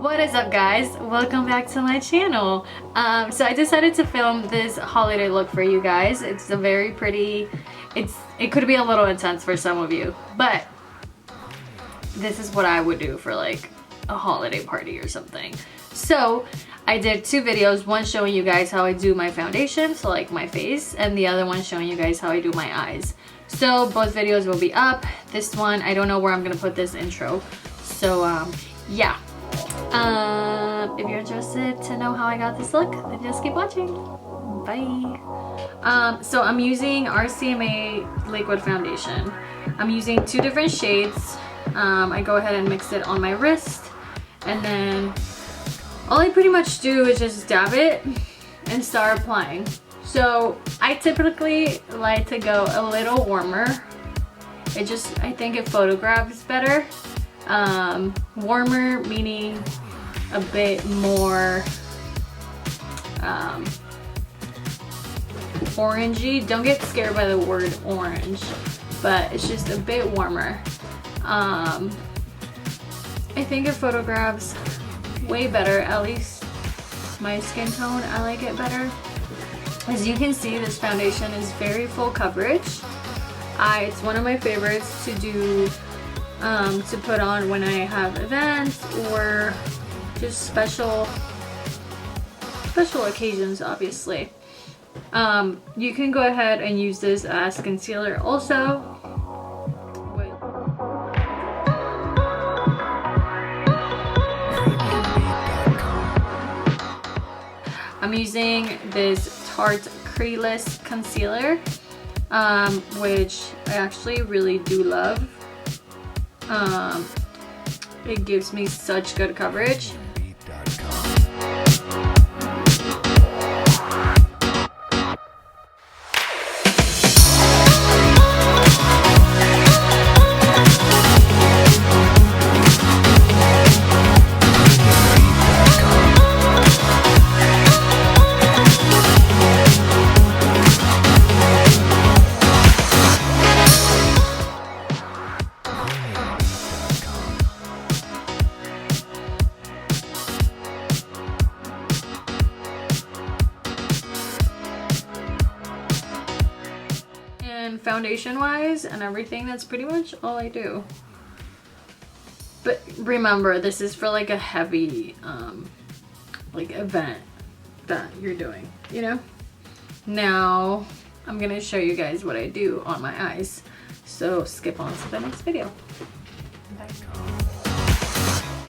What is up, guys? Welcome back to my channel. So I decided to film this holiday look for you guys. It's a very pretty, it could be a little intense for some of you, but this is what I would do for like a holiday party or something. So I did two videos, one showing you guys how I do my foundation, so like my face, and the other one showing you guys how I do my eyes. So both videos will be up. This one, I don't know where I'm gonna put this intro. So yeah. If you're interested to know how I got this look, then just keep watching. Bye. So I'm using RCMA liquid foundation. I'm using two different shades. I go ahead and mix it on my wrist, and then all I pretty much do is just dab it and start applying. So I typically like to go a little warmer. I think it photographs better. Warmer meaning a bit more orangey. Don't get scared by the word orange, but it's just a bit warmer. I think it photographs way better, at least my skin tone, I like it better. As you can see, this foundation is very full coverage. It's one of my favorites to do, to put on when I have events or just special occasions, obviously. You can go ahead and use this as concealer also. I'm using this Tarte Creaseless concealer, which I actually really do love. It gives me such good coverage. Foundation wise and everything, that's pretty much all I do. But remember, this is for like a heavy like event that you're doing, you know. Now I'm gonna show you guys what I do on my eyes, so skip on to the next video. Bye.